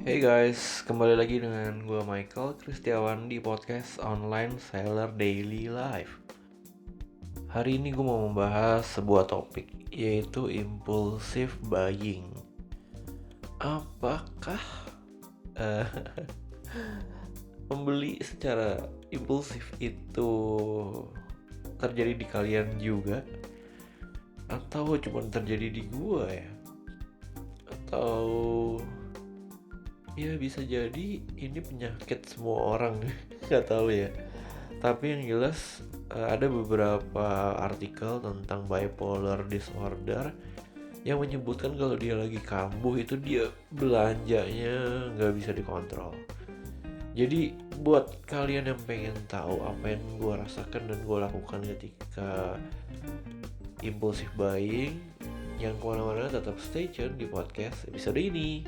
Hey guys, kembali lagi dengan gue Michael Kristiawan di podcast online Seller Daily Life. Hari ini gue mau membahas sebuah topik, yaitu impulsive buying. Apakah eh, membeli secara impulsif itu terjadi di kalian juga? Atau cuma terjadi di gue ya? Atau ya bisa jadi ini penyakit semua orang, nggak tahu ya. Tapi yang jelas ada beberapa artikel tentang bipolar disorder yang menyebutkan kalau dia lagi kambuh itu dia belanjanya nggak bisa dikontrol. Jadi buat kalian yang pengen tahu apa yang gue rasakan dan gue lakukan ketika impulsive buying, yang kemana-mana tetap stay tune di podcast episode ini.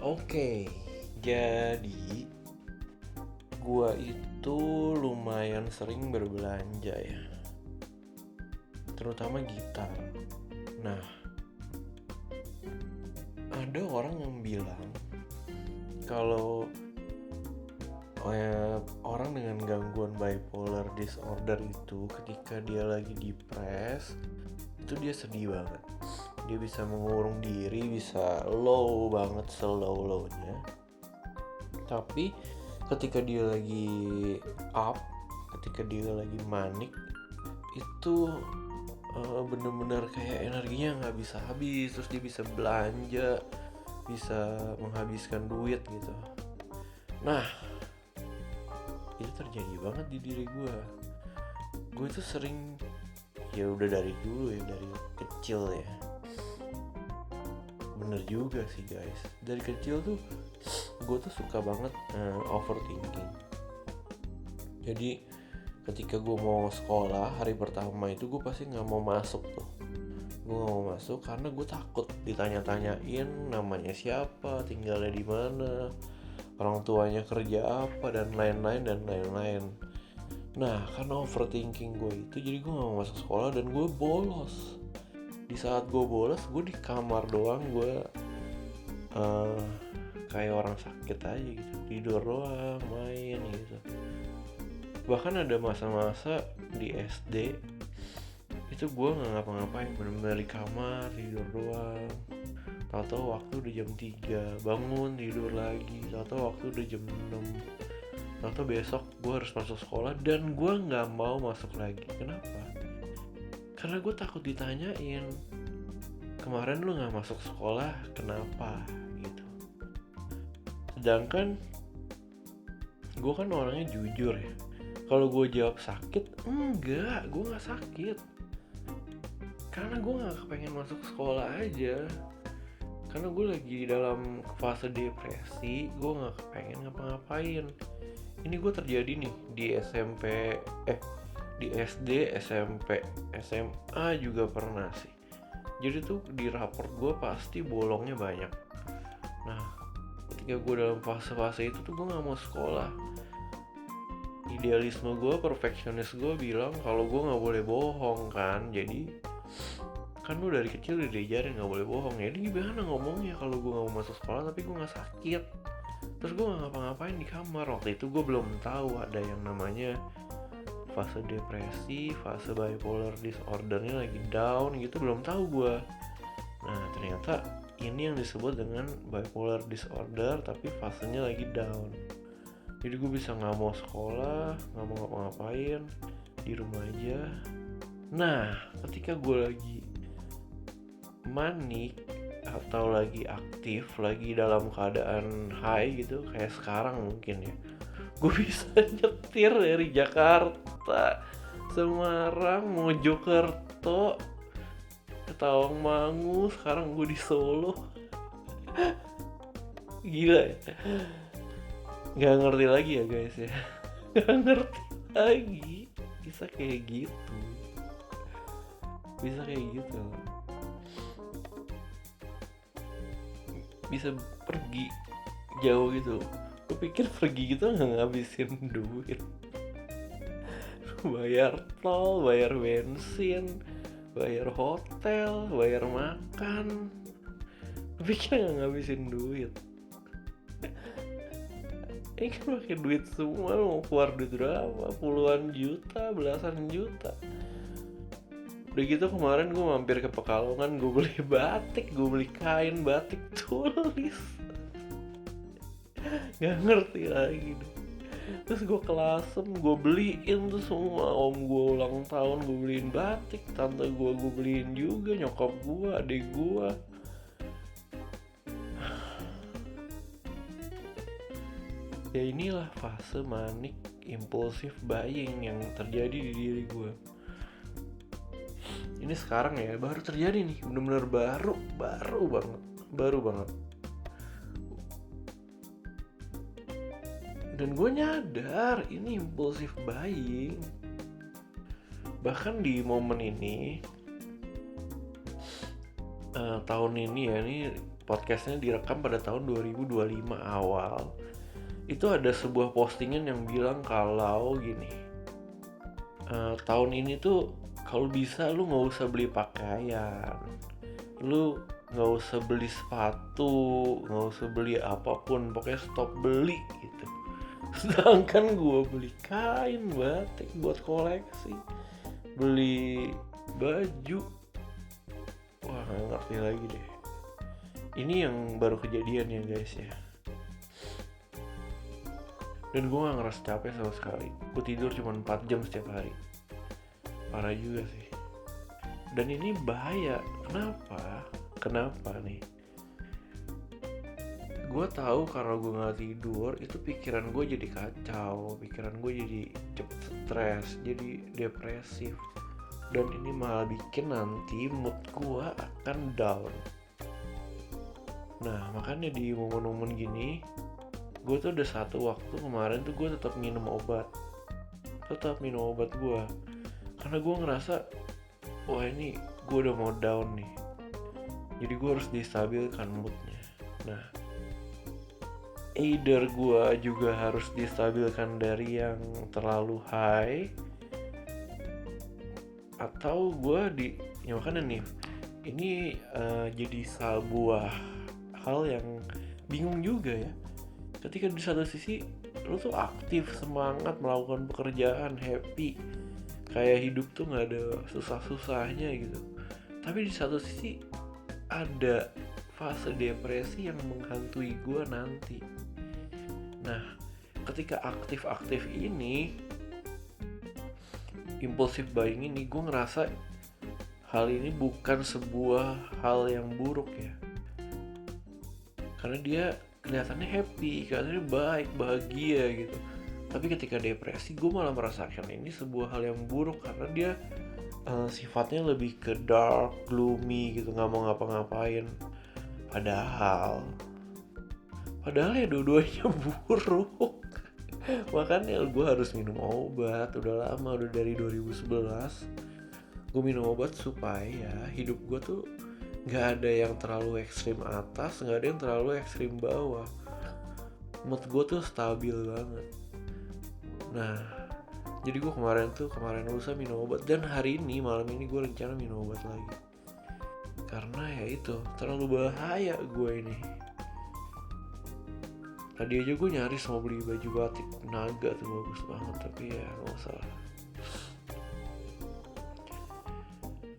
Oke, jadi gua itu lumayan sering berbelanja ya, terutama gitar. Nah, ada orang yang bilang kalau orang dengan gangguan bipolar disorder itu ketika dia lagi depres, itu dia sedih banget. Dia bisa mengurung diri, bisa low banget, slow-lownya. Tapi ketika dia lagi up, ketika dia lagi manik, itu bener-bener kayak energinya nggak bisa habis. Terus dia bisa belanja, bisa menghabiskan duit gitu. Nah, itu terjadi banget di diri gue. Gue itu sering, ya udah dari dulu ya, dari kecil ya. Bener juga sih guys, dari kecil tuh gue tuh suka banget overthinking. Jadi ketika gue mau sekolah hari pertama itu gue pasti nggak mau masuk tuh. Gue nggak mau masuk karena gue takut ditanya-tanyain namanya siapa, tinggalnya di mana, orang tuanya kerja apa, dan lain-lain. Nah, karena overthinking gue itu, jadi gue gak mau masuk sekolah dan gue bolos. Di saat gue bolos, gue di kamar doang, gue kayak orang sakit aja gitu, tidur doang, main gitu. Bahkan ada masa-masa di SD itu gue gak ngapa-ngapain, bener-bener di kamar, tidur doang. Tahu-tahu waktu udah jam 3, bangun tidur lagi. Tahu-tahu waktu udah jam 6, tahu-tahu besok gue harus masuk sekolah dan gue gak mau masuk lagi. Kenapa? Karena gue takut ditanyain, kemarin lu gak masuk sekolah kenapa gitu. Sedangkan gue kan orangnya jujur ya. Kalau gue jawab sakit, enggak, gue gak sakit. Karena gue gak kepengen masuk sekolah aja. Karena gue lagi dalam fase depresi, gue gak kepengen ngapa-ngapain. Ini gue terjadi nih di di SD, SMP, SMA juga pernah sih. Jadi tuh di raport gue pasti bolongnya banyak. Nah, ketika gue dalam fase-fase itu tuh gue gak mau sekolah. Idealisme gue, perfeksionis gue bilang kalau gue gak boleh bohong kan. Jadi kan lu dari kecil udah diajarin gak boleh bohong. Jadi gimana ngomongnya kalau gue gak mau masuk sekolah tapi gue gak sakit. Terus gue gak ngapa-ngapain di kamar. Waktu itu gue belum tahu ada yang namanya fase depresi, fase bipolar disordernya lagi down gitu, belum tahu gue. Nah ternyata ini yang disebut dengan bipolar disorder tapi fasenya lagi down. Jadi gue bisa gak mau sekolah, gak mau ngapa-ngapain, di rumah aja. Nah ketika gue lagi manik atau lagi aktif, lagi dalam keadaan high gitu, kayak sekarang mungkin ya, gue bisa nyetir dari Jakarta, Semarang, Mojokerto, ke Tawangmangu. Sekarang gue di Solo. Gila ya, gak ngerti lagi ya guys ya. Gak ngerti lagi bisa kayak gitu, bisa kayak gitu, bisa pergi jauh gitu. Gue pikir pergi gitu nggak ngabisin duit, bayar tol, bayar bensin, bayar hotel, bayar makan. Pikir nggak ngabisin duit. Ini kan pakai duit semua, mau keluar duit berapa? Puluhan juta, belasan juta. Udah gitu kemarin gue mampir ke Pekalongan, gue beli batik, gue beli kain batik tulis. Gak ngerti lagi deh. Terus gue ke Lasem, gue beliin tuh semua. Om gue ulang tahun, gue beliin batik. Tante gue beliin juga, nyokap gue, adik gue. Ya inilah fase manik impulsif buying yang terjadi di diri gue. Ini sekarang ya, baru terjadi nih, bener-bener baru banget. Dan gue nyadar ini impulsif buying. Bahkan di momen ini, tahun ini ya, ini podcastnya direkam pada tahun 2025 awal. Itu ada sebuah postingan yang bilang kalau gini, tahun ini tuh kalau bisa lu gak usah beli pakaian, lu gak usah beli sepatu, gak usah beli apapun, pokoknya stop beli gitu. Sedangkan gue beli kain batik buat koleksi, beli baju, wah gak ngerti lagi deh. Ini yang baru kejadian ya guys ya. Dan gue gak ngerasa capek sama sekali. Gue tidur cuma 4 jam setiap hari. Parah juga sih. Dan ini bahaya. Kenapa nih? Gue tahu karena gue gak tidur, itu pikiran gue jadi kacau. Pikiran gue jadi cepet stres, jadi depresif. Dan ini malah bikin nanti mood gue akan down. Nah makanya di momen-momen gini, gue tuh udah satu waktu kemarin tuh gue tetap minum obat gue, karena gue ngerasa wah ini gue udah mau down nih, jadi gue harus distabilkan moodnya. Nah either gue juga harus distabilkan dari yang terlalu high, atau gue ya makanya nih ini jadi sebuah hal yang bingung juga ya. Ketika di satu sisi lu tuh aktif, semangat melakukan pekerjaan, happy, kayak hidup tuh gak ada susah-susahnya gitu. Tapi di satu sisi ada fase depresi yang menghantui gue nanti. Nah ketika aktif-aktif ini, impulsif buying ini, gue ngerasa hal ini bukan sebuah hal yang buruk ya, karena dia kelihatannya happy, kelihatannya baik, bahagia gitu. Tapi ketika depresi, gue malah merasakan ini sebuah hal yang buruk, karena dia sifatnya lebih ke dark, gloomy gitu, gak mau ngapa-ngapain. Padahal ya dua-duanya buruk. Makanya gue harus minum obat, udah lama, udah dari 2011 gue minum obat supaya hidup gue tuh gak ada yang terlalu ekstrim atas, gak ada yang terlalu ekstrim bawah. Mood gue tuh stabil banget. Nah jadi gue kemarin lusa minum obat, dan hari ini malam ini gue rencana minum obat lagi, karena ya itu terlalu bahaya gue ini. Tadi aja gue nyaris mau beli baju batik naga tuh, bagus banget, tapi ya gak usah lah.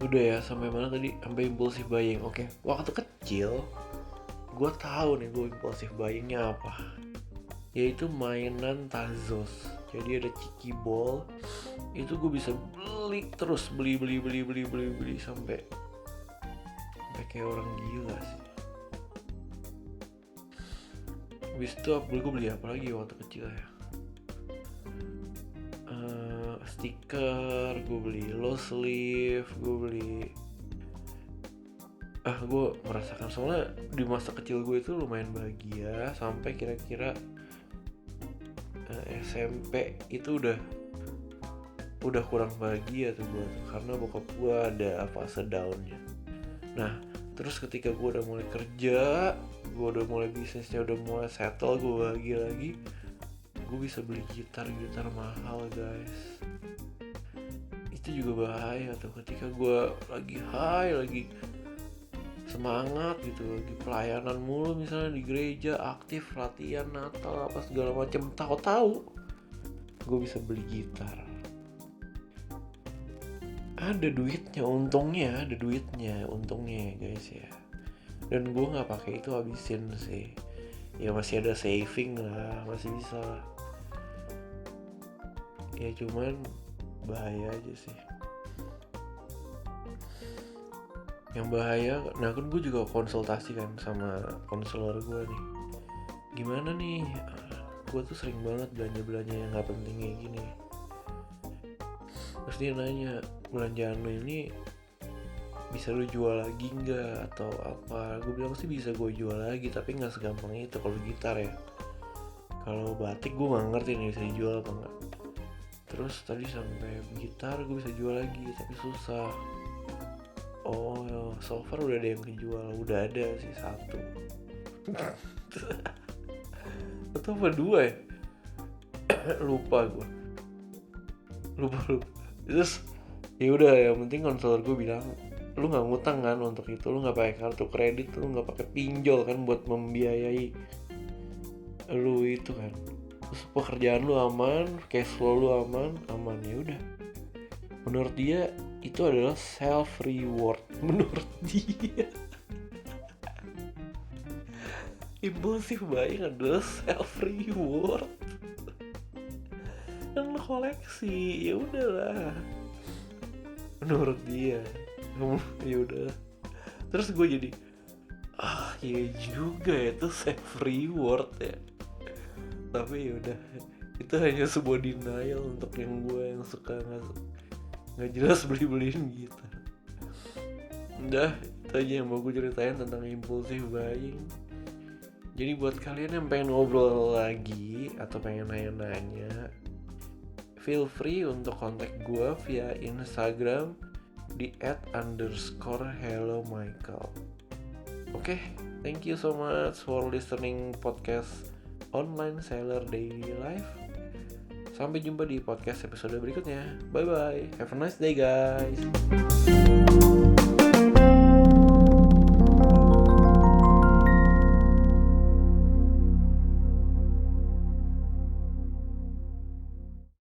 Udah ya, sampai mana tadi? Sampai impulsif buying. Oke, waktu kecil gue tahu nih gue impulsif buyingnya apa, yaitu mainan Tazos. Jadi ada Ciki Ball, itu gue bisa beli terus, beli sampai kayak orang gila sih. Habis itu gue beli apa lagi waktu kecil ya? Stiker, gue beli low sleeve, gue beli gue merasakan, soalnya di masa kecil gue itu lumayan bahagia sampai kira-kira SMP itu udah kurang bahagia tuh gue tuh, karena bokap gue ada fase downnya. Nah terus ketika gue udah mulai kerja, gue udah mulai bisnisnya, udah mulai settle, gue bahagia lagi, gue bisa beli gitar mahal guys. Itu juga bahaya tuh, ketika gue lagi high, lagi semangat gitu, lagi pelayanan mulu misalnya di gereja, aktif latihan Natal apa segala macam, tahu-tahu gue bisa beli gitar. Ada duitnya untungnya guys ya. Dan gue nggak pakai itu habisin sih, ya masih ada saving lah, masih bisa lah. Ya cuman bahaya aja sih. Yang bahaya, nah kan gue juga konsultasi kan sama konselor gue nih, gimana nih, gue tuh sering banget belanja yang nggak penting kayak gini. Terus dia nanya, belanjaan lo ini bisa lo jual lagi nggak atau apa? Gue bilang sih bisa gue jual lagi, tapi nggak segampang itu kalau gitar ya. Kalau batik gue nggak ngerti nih bisa dijual apa nggak. Terus tadi sampai gitar gue bisa jual lagi tapi susah. Oh, so far udah ada yang kejual, udah ada sih satu. Atau apa dua ya? Lupa gue. Lupa. Terus ya udah, yang penting konselor gue bilang, lu nggak ngutang kan untuk itu, lu nggak pakai kartu kredit, lu nggak pakai pinjol kan buat membiayai lu itu kan. Terus pekerjaan lu aman, cash flow lu aman ya udah. Menurut dia itu adalah self reward. Menurut dia impulsif buying adalah self reward. Kan koleksi, ya udahlah. Menurut dia, ya udah. Terus gue jadi, ya juga itu self reward ya. Tapi ya udah, itu hanya sebuah denial untuk yang gue yang suka nggak jelas beliin gitu. Udah, itu aja yang mau gue ceritain tentang impulsif buying. Jadi buat kalian yang pengen ngobrol lagi atau pengen nanya-nanya, feel free untuk kontak gue via Instagram di @_hellomichael. Oke, thank you so much for listening podcast Online Seller Daily Life. Sampai jumpa di podcast episode berikutnya. Bye bye. Have a nice day guys.